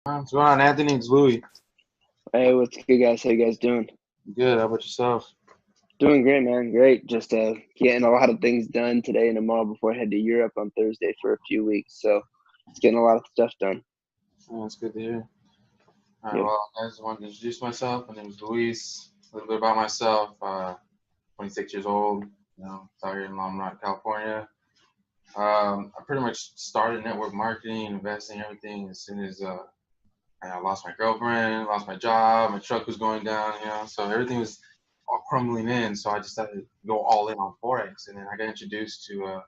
What's going on, Anthony? It's Louis. Hey, what's good, guys? How you guys doing? Good. How about yourself? Doing great, man. Great. Just getting a lot of things done today and tomorrow before I head to Europe on Thursday for a few weeks. So it's getting a lot of stuff done. Oh, that's good to hear. All right. Yep. Well, I just wanted to introduce myself. My name is Luis. A little bit about myself. 26 years old. Out here in Long Rock, California. I pretty much started network marketing, investing, everything as soon as I lost my girlfriend, lost my job, my truck was going down. So everything was all crumbling in. So I decided to go all in on forex, and then I got introduced to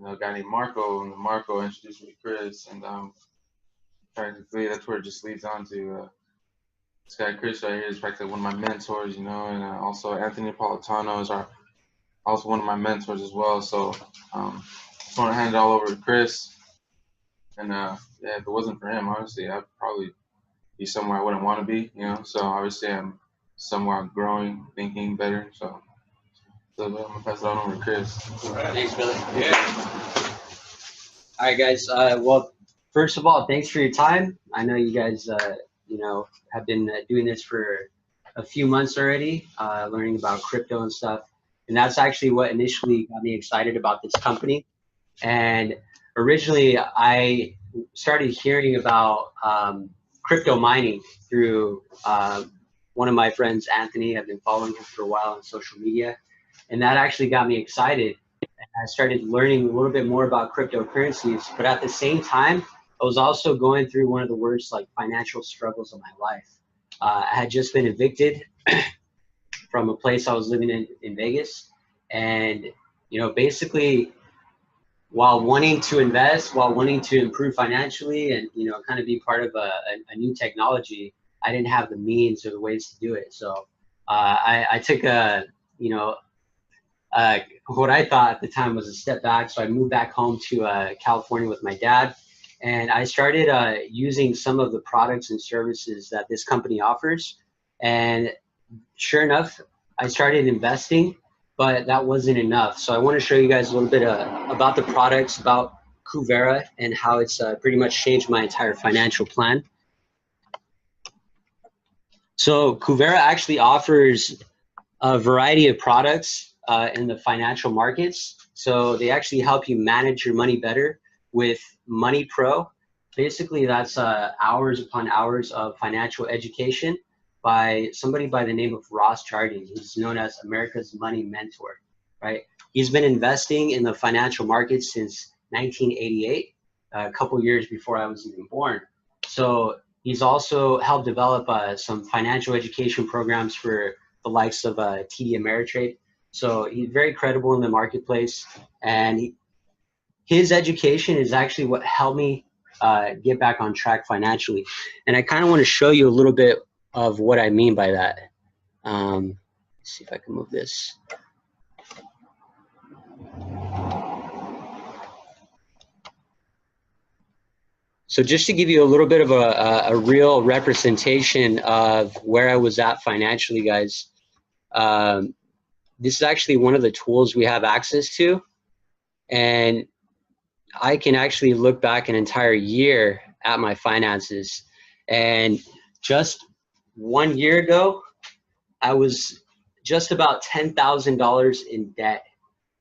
a guy named Marco, and Marco introduced me to Chris, and practically that's where it just leads on to this guy Chris right here is practically one of my mentors, and also Anthony Napolitano is also one of my mentors as well. So just want to hand it all over to Chris, and yeah, if it wasn't for him, honestly, I'd probably be somewhere I wouldn't want to be, So obviously I'm somewhere growing, thinking better. So I'm gonna pass it on over to Chris. All right. Thanks, brother. Yeah. All right, guys. Well, first of all, thanks for your time. I know you guys, have been doing this for a few months already, learning about crypto and stuff. And that's actually what initially got me excited about this company. And originally, I started hearing about crypto mining through one of my friends, Anthony. I've been following him for a while on social media. And that actually got me excited. I started learning a little bit more about cryptocurrencies, but at the same time, I was also going through one of the worst financial struggles of my life. I had just been evicted from a place I was living in Vegas. And, basically while wanting to invest, while wanting to improve financially and, kind of be part of a new technology, I didn't have the means or the ways to do it. So I took what I thought at the time was a step back. So I moved back home to California with my dad, and I started using some of the products and services that this company offers. And sure enough, I started investing, but that wasn't enough. So I want to show you guys a little bit about the products, about Kuvera, and how it's pretty much changed my entire financial plan. So Kuvera actually offers a variety of products in the financial markets. So they actually help you manage your money better with Money Pro. Basically, that's hours upon hours of financial education by somebody by the name of Ross Jardine. He's known as America's Money Mentor, right? He's been investing in the financial markets since 1988, a couple years before I was even born. So he's also helped develop some financial education programs for the likes of TD Ameritrade. So he's very credible in the marketplace, and his education is actually what helped me get back on track financially. And I kind of want to show you a little bit of what I mean by that. Let's see if I can move this. So just to give you a little bit of a real representation of where I was at financially, guys, this is actually one of the tools we have access to. And I can actually look back an entire year at my finances. And just 1 year ago, I was just about $10,000 in debt,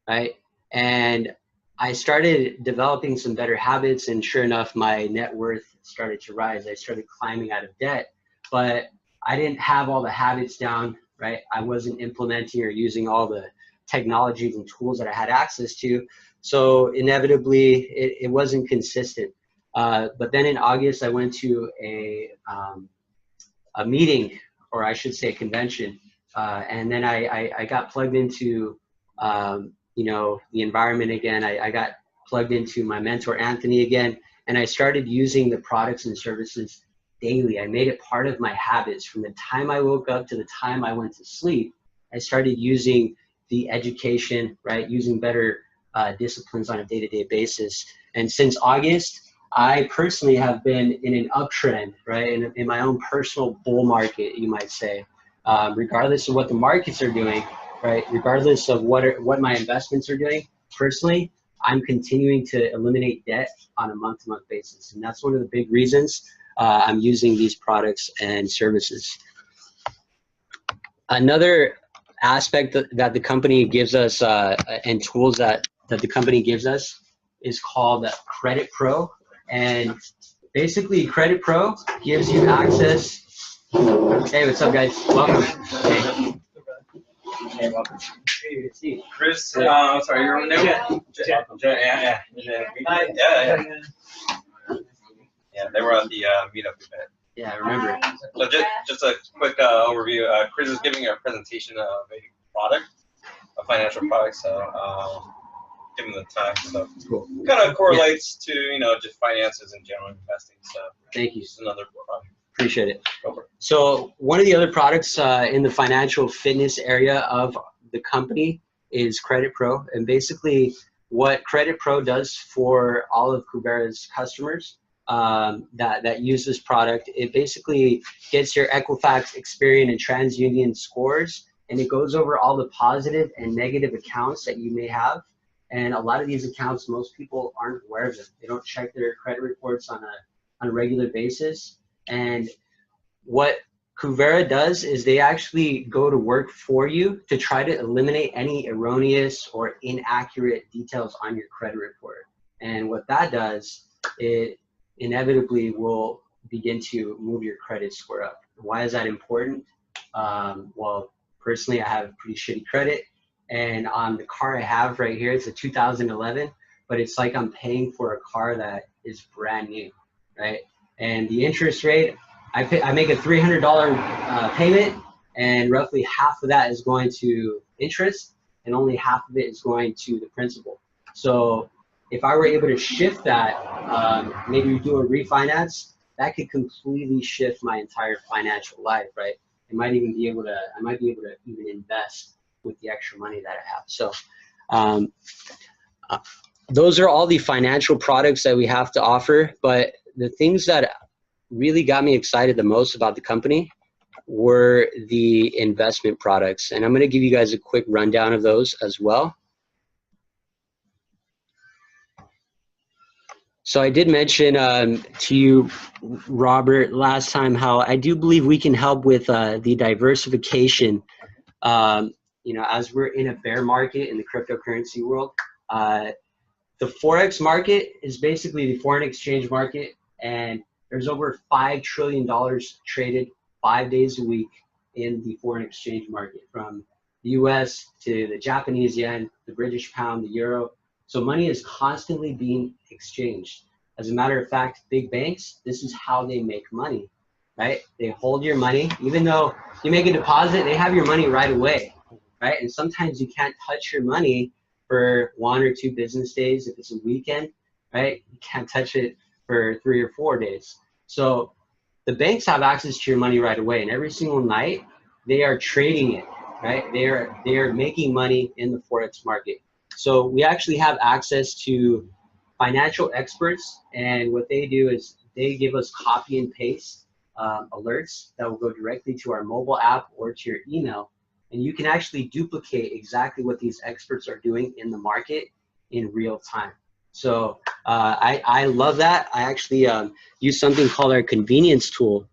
right? And I started developing some better habits, and sure enough, my net worth started to rise. I started climbing out of debt, but I didn't have all the habits down, right? I wasn't implementing or using all the technologies and tools that I had access to. So inevitably, it wasn't consistent. But then in August, I went to a meeting, or I should say a convention. And then I got plugged into, the environment again. I got plugged into my mentor, Anthony, again, and I started using the products and services daily. I made it part of my habits. From the time I woke up to the time I went to sleep, I started using the education, right? Using better disciplines on a day-to-day basis. And since August, I personally have been in an uptrend, right? In my own personal bull market, you might say, regardless of what the markets are doing, right? Regardless of what my investments are doing, personally, I'm continuing to eliminate debt on a month-to-month basis. And that's one of the big reasons I'm using these products and services. Another aspect that the company gives us and tools that the company gives us is called Credit Pro. And basically Credit Pro gives you access. Hey, what's up, guys? Welcome. Hey, welcome. Hey, good to see you. Chris, sorry, your name? Yeah. Yeah, they were at the meetup event. Yeah, I remember. So just a quick overview. Chris is giving a presentation of a product, a financial product. So give him the time. So Cool. Kind of correlates to just finances and general investing. So Thank you. just another product. Appreciate it. So one of the other products in the financial fitness area of the company is Credit Pro. And basically what Credit Pro does for all of Kuvera's customers that use this product, it basically gets your Equifax, Experian, and TransUnion scores, and it goes over all the positive and negative accounts that you may have. And a lot of these accounts, most people aren't aware of them. They don't check their credit reports on a regular basis. And what Kuvera does is they actually go to work for you to try to eliminate any erroneous or inaccurate details on your credit report. And what that does, it inevitably will begin to move your credit score up. Why is that important? Well, personally, I have pretty shitty credit. And on the car I have right here, it's a 2011, but it's like I'm paying for a car that is brand new, right? And the interest rate, I make a $300 payment, and roughly half of that is going to interest, and only half of it is going to the principal. So if I were able to shift that, maybe do a refinance, that could completely shift my entire financial life, right? I might be able to even invest with the extra money that I have. So those are all the financial products that we have to offer. But the things that really got me excited the most about the company were the investment products. And I'm going to give you guys a quick rundown of those as well. So I did mention to you, Robert, last time how I do believe we can help with the diversification. As we're in a bear market in the cryptocurrency world, the Forex market is basically the foreign exchange market, and there's over $5 trillion traded 5 days a week in the foreign exchange market, from the US to the Japanese yen, the British pound, the euro. So money is constantly being exchanged. As a matter of fact, big banks, this is how they make money, right? They hold your money. Even though you make a deposit, they have your money right away, right? And sometimes you can't touch your money for 1 or 2 business days. If it's a weekend, right? You can't touch it for 3 or 4 days. So the banks have access to your money right away, and every single night they are trading it, right? They are making money in the Forex market. So we actually have access to financial experts, and what they do is they give us copy and paste alerts that will go directly to our mobile app or to your email, and you can actually duplicate exactly what these experts are doing in the market in real time. So I love that. I actually use something called our convenience tool,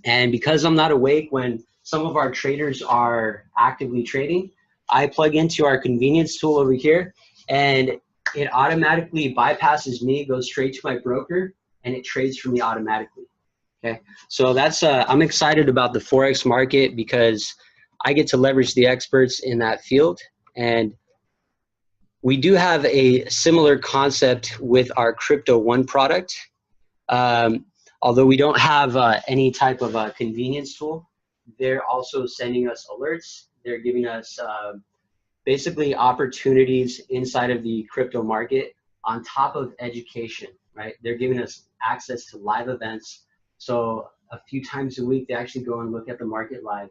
and because I'm not awake when some of our traders are actively trading, I plug into our convenience tool over here, and it automatically bypasses me, goes straight to my broker, and it trades for me automatically. Okay, so that's I'm excited about the Forex market because I get to leverage the experts in that field. And we do have a similar concept with our Crypto One product. Although we don't have any type of convenience tool, they're also sending us alerts. They're giving us basically opportunities inside of the crypto market on top of education, right? They're giving us access to live events. So a few times a week, they actually go and look at the market live.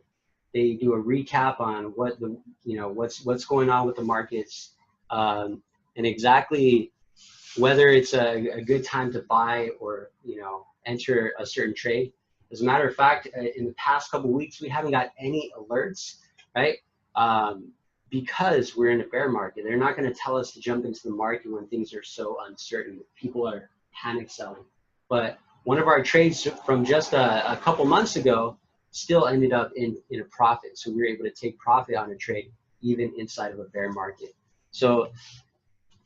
They do a recap on what what's going on with the markets, and exactly whether it's a good time to buy or enter a certain trade. As a matter of fact, in the past couple of weeks, we haven't got any alerts, right? Because we're in a bear market. They're not going to tell us to jump into the market when things are so uncertain. People are panic selling. But one of our trades from just a couple months ago still ended up in a profit. So we were able to take profit on a trade even inside of a bear market. So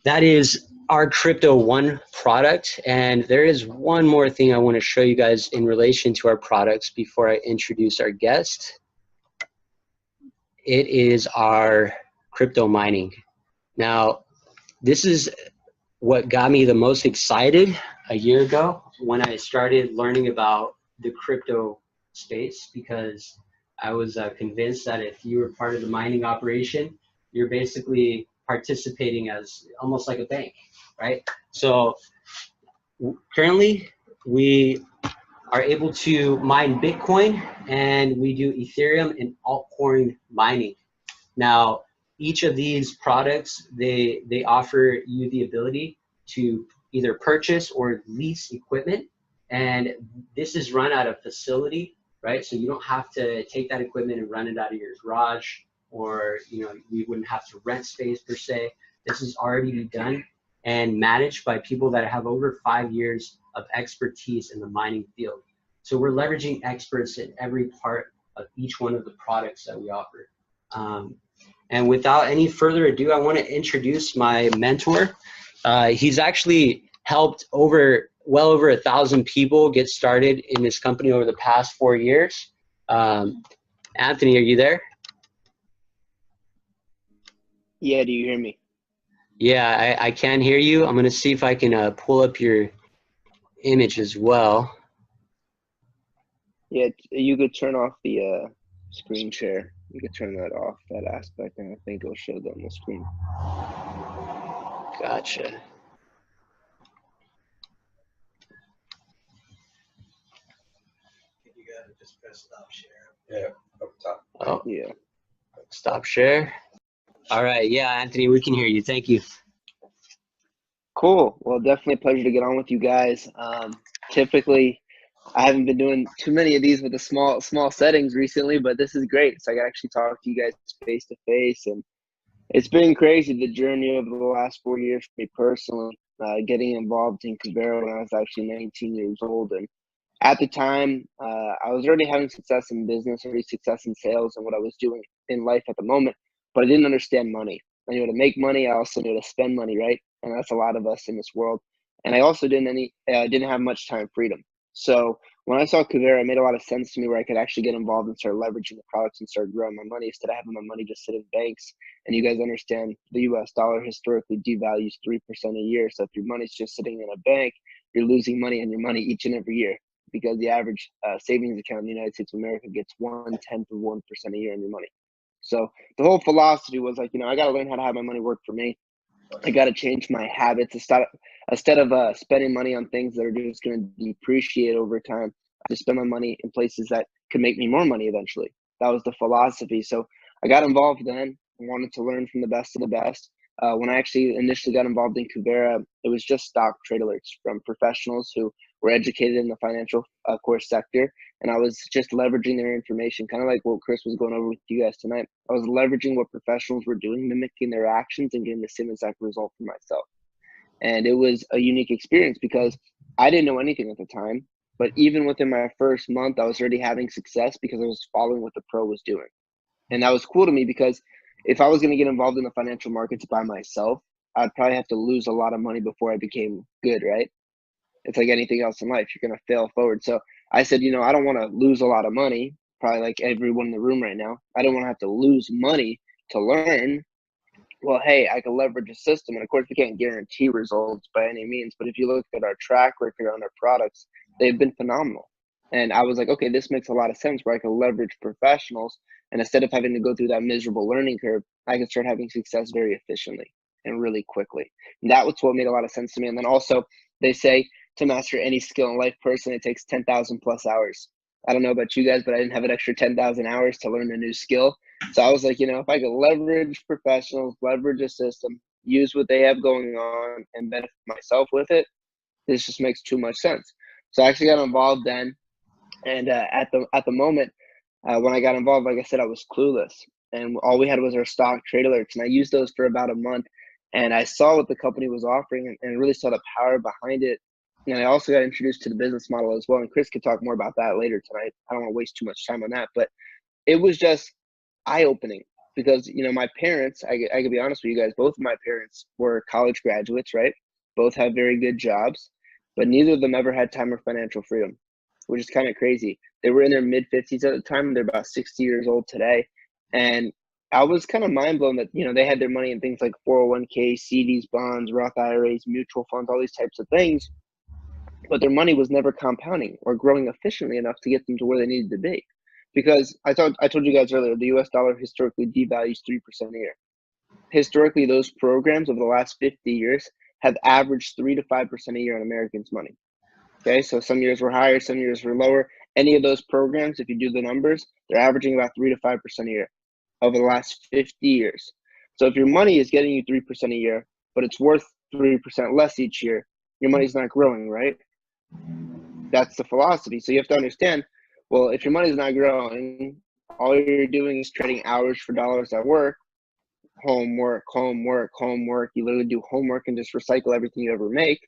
that is our Crypto One product. And there is one more thing I want to show you guys in relation to our products before I introduce our guest. It is our crypto mining. Now, this is what got me the most excited a year ago when I started learning about the crypto space, because I was convinced that if you were part of the mining operation, you're basically participating as almost like a bank, right? So currently we are able to mine Bitcoin, and we do Ethereum and altcoin mining. Now, each of these products, they offer you the ability to either purchase or lease equipment, and this is run at a facility, right? So you don't have to take that equipment and run it out of your garage, or you wouldn't have to rent space per se. This is already done and managed by people that have over 5 years of expertise in the mining field. So we're leveraging experts in every part of each one of the products that we offer. And without any further ado, I want to introduce my mentor. He's actually helped well over 1,000 people get started in this company over the past 4 years. Anthony, are you there? Yeah, do you hear me? Yeah, I can hear you. I'm going to see if I can pull up your image as well. Yeah, you could turn off the screen share. You could turn that off, that aspect, and I think it'll show that on the screen. Gotcha. You gotta just press stop share. Yeah, up top. Oh, Yeah. stop share. All right. Yeah, Anthony, we can hear you. Thank you. Cool. Well, definitely a pleasure to get on with you guys. Typically, I haven't been doing too many of these with the small settings recently, but this is great. So I can actually talk to you guys face to face, and it's been crazy, the journey over the last 4 years for me personally, getting involved in Kuvera when I was actually 19 years old. And at the time, I was already having success in business, already success in sales and what I was doing in life at the moment, but I didn't understand money. I knew how to make money. I also knew how to spend money, right? And that's a lot of us in this world. And I also didn't have much time freedom. So when I saw Kuvera, it made a lot of sense to me where I could actually get involved and start leveraging the products and start growing my money instead of having my money just sit in banks. And you guys understand the US dollar historically devalues 3% a year. So if your money's just sitting in a bank, you're losing money on your money each and every year, because the average savings account in the United States of America gets 1/10 of 1% a year on your money. So the whole philosophy was like, I got to learn how to have my money work for me. I got to change my habits instead of spending money on things that are just going to depreciate over time. I just spend my money in places that could make me more money eventually. That was the philosophy. So I got involved then. I wanted to learn from the best of the best. When I actually initially got involved in Kuvera, it was just stock trade alerts from professionals who were educated in the financial course sector. And I was just leveraging their information, kind of like what Chris was going over with you guys tonight. I was leveraging what professionals were doing, mimicking their actions, and getting the same exact result for myself. And it was a unique experience because I didn't know anything at the time. But even within my first month, I was already having success because I was following what the pro was doing. And that was cool to me because if I was going to get involved in the financial markets by myself, I'd probably have to lose a lot of money before I became good, right? It's like anything else in life. You're going to fail forward. So I said, I don't want to lose a lot of money, probably like everyone in the room right now. I don't want to have to lose money to learn. Well, hey, I can leverage a system. And of course, we can't guarantee results by any means. But if you look at our track record on our products, they've been phenomenal. And I was like, okay, this makes a lot of sense where I can leverage professionals. And instead of having to go through that miserable learning curve, I can start having success very efficiently and really quickly. And that was what made a lot of sense to me. And then also, they say to master any skill in life personally, it takes 10,000 plus hours. I don't know about you guys, but I didn't have an extra 10,000 hours to learn a new skill. So I was like, if I could leverage professionals, leverage a system, use what they have going on, and benefit myself with it, this just makes too much sense. So I actually got involved then. And at the moment, when I got involved, like I said, I was clueless. And all we had was our stock trade alerts. And I used those for about a month. And I saw what the company was offering and really saw the power behind it. And I also got introduced to the business model as well. And Chris could talk more about that later tonight. I don't want to waste too much time on that, but it was just eye-opening because, you know, my parents, I could be honest with you guys, both of my parents were college graduates, right? Both have very good jobs, but neither of them ever had time or financial freedom, which is kind of crazy. They were in their mid-50s at the time. They're about 60 years old today. And I was kind of mind blown that, you know, they had their money in things like 401k, CDs, bonds, Roth IRAs, mutual funds, all these types of things, but their money was never compounding or growing efficiently enough to get them to where they needed to be. Because I told you guys earlier, the US dollar historically devalues 3% a year. Historically, those programs over the last 50 years have averaged 3 to 5% a year on Americans' money. Okay, so some years were higher, some years were lower. Any of those programs, if you do the numbers, they're averaging about 3 to 5% a year over the last 50 years. So if your money is getting you 3% a year, but it's worth 3% less each year, your money's not growing, right? That's the philosophy. So you have to understand, well, if your money's not growing, all you're doing is trading hours for dollars at work, homework, homework, homework. You literally do homework and just recycle everything you ever make.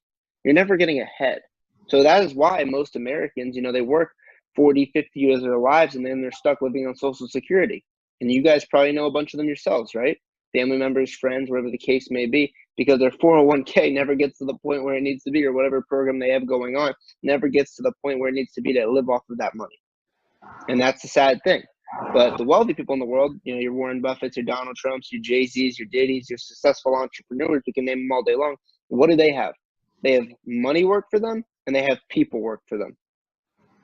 You're never getting ahead. So that is why most Americans, you know, they work 40, 50 years of their lives and then they're stuck living on Social Security. And you guys probably know a bunch of them yourselves, right? Family members, friends, whatever the case may be, because their 401k never gets to the point where it needs to be, or whatever program they have going on never gets to the point where it needs to be to live off of that money. And that's the sad thing. But the wealthy people in the world, you know, your Warren Buffetts, your Donald Trumps, your Jay-Z's, your Diddy's, your successful entrepreneurs, we can name them all day long. What do they have? They have money work for them and they have people work for them.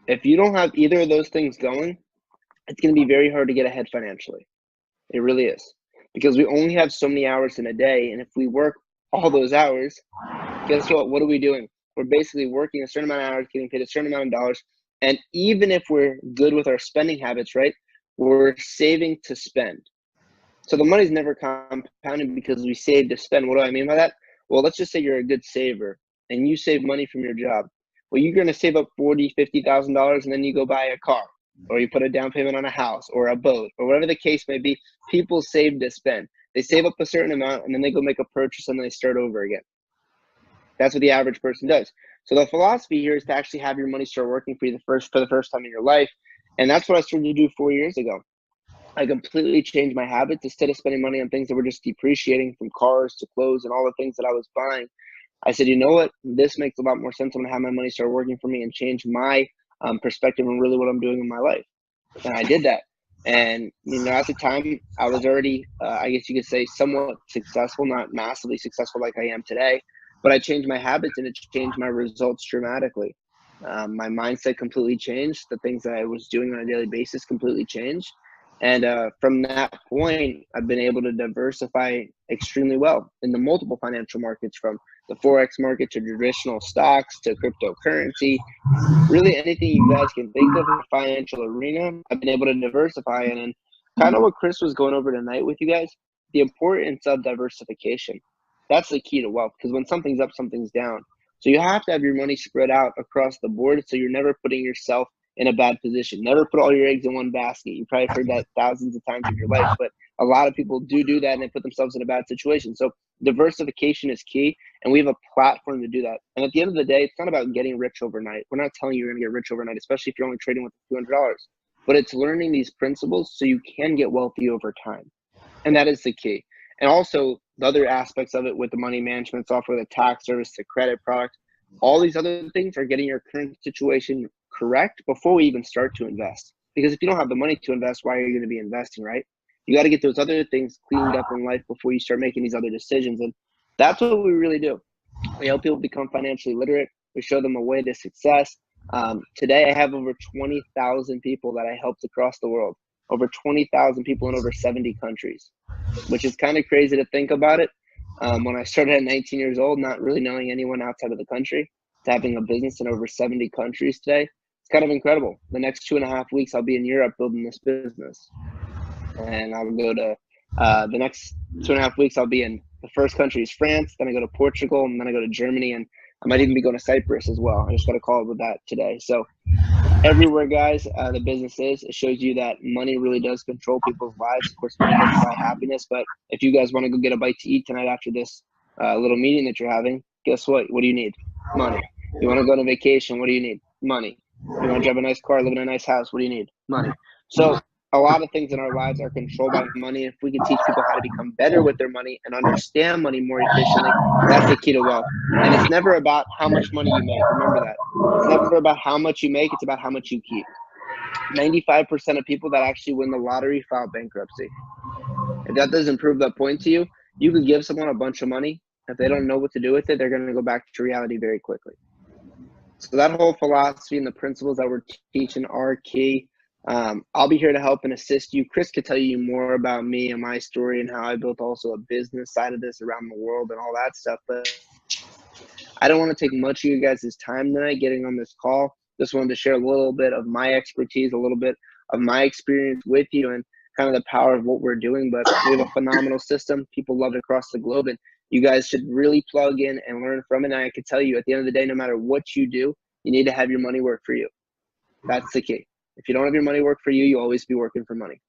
If you don't have either of those things going, it's going to be very hard to get ahead financially. It really is. Because we only have so many hours in a day. And if we work all those hours, guess what? What are we doing? We're basically working a certain amount of hours, getting paid a certain amount of dollars. And even if we're good with our spending habits, right, we're saving to spend. So the money's never compounded because we save to spend. What do I mean by that? Well, let's just say you're a good saver and you save money from your job. Well, you're going to save up $40,000, $50,000 and then you go buy a car, or you put a down payment on a house or a boat or whatever the case may be. People save to spend. They save up a certain amount and then they go make a purchase and then they start over again. That's what the average person does. So the philosophy here is to actually have your money start working for you for the first time in your life. And that's what I started to do 4 years ago. I completely changed my habits. Instead of spending money on things that were just depreciating, from cars to clothes and all the things that I was buying, I said, you know what? This makes a lot more sense. I'm going to have my money start working for me and change my perspective on really what I'm doing in my life. And I did that. And, you know, at the time, I was already, I guess you could say, somewhat successful, not massively successful like I am today. But I changed my habits and it changed my results dramatically. My mindset completely changed. The things that I was doing on a daily basis completely changed. And from that point, I've been able to diversify extremely well in the multiple financial markets, from the Forex market to traditional stocks to cryptocurrency. Really anything you guys can think of in the financial arena, I've been able to diversify in. And kind of what Chris was going over tonight with you guys, the importance of diversification. That's the key to wealth, because when something's up, something's down. So you have to have your money spread out across the board so you're never putting yourself in a bad position. Never put all your eggs in one basket. You probably heard that thousands of times in your life, but a lot of people do that and they put themselves in a bad situation. So diversification is key, and we have a platform to do that. And at the end of the day, it's not about getting rich overnight. We're not telling you you're going to get rich overnight, especially if you're only trading with $200. But it's learning these principles so you can get wealthy over time. And that is the key. And also the other aspects of it with the money management software, the tax service, the credit product, all these other things are getting your current situation correct before we even start to invest. Because if you don't have the money to invest, why are you going to be investing, right? You got to get those other things cleaned up in life before you start making these other decisions. And that's what we really do. We help people become financially literate. We show them a way to success. Today, I have over 20,000 people that I helped across the world. Over 20,000 people in over 70 countries, which is kind of crazy to think about it. When I started at 19 years old, not really knowing anyone outside of the country, to having a business in over 70 countries today, it's kind of incredible. The next 2.5 weeks, I'll be in Europe building this business. And I'll go to the next 2.5 weeks, I'll be in the first country is France. Then I go to Portugal, and then I go to Germany, and I might even be going to Cyprus as well. I just got a call with that today. So everywhere, guys, the business is. It shows you that money really does control people's lives. Of course, money doesn't buy happiness, but if you guys want to go get a bite to eat tonight after this little meeting that you're having, guess what? What do you need? Money. You want to go on a vacation, what do you need? Money. You want to drive a nice car, live in a nice house, what do you need? Money. So a lot of things in our lives are controlled by money. If we can teach people how to become better with their money and understand money more efficiently, that's the key to wealth. And it's never about how much money you make. Remember that. It's never about how much you make. It's about how much you keep. 95% of people that actually win the lottery file bankruptcy. If that doesn't prove that point to you, you could give someone a bunch of money. If they don't know what to do with it, they're going to go back to reality very quickly. So that whole philosophy and the principles that we're teaching are key. I'll be here to help and assist you. Chris could tell you more about me and my story and how I built also a business side of this around the world and all that stuff. But I don't want to take much of you guys' time tonight getting on this call. Just wanted to share a little bit of my expertise, a little bit of my experience with you and kind of the power of what we're doing. But we have a phenomenal system. People love it across the globe. And you guys should really plug in and learn from it. And I can tell you at the end of the day, no matter what you do, you need to have your money work for you. That's the key. If you don't have your money work for you, you'll always be working for money.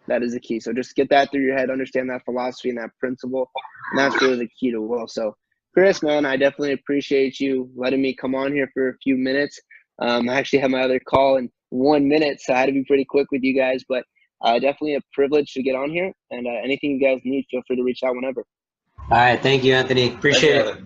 That is the key. So just get that through your head, understand that philosophy and that principle. And that's really the key to wealth. So Chris, man, I definitely appreciate you letting me come on here for a few minutes. I actually have my other call in 1 minute, so I had to be pretty quick with you guys. But definitely a privilege to get on here. And anything you guys need, feel free to reach out whenever. All right. Thank you, Anthony. Appreciate it.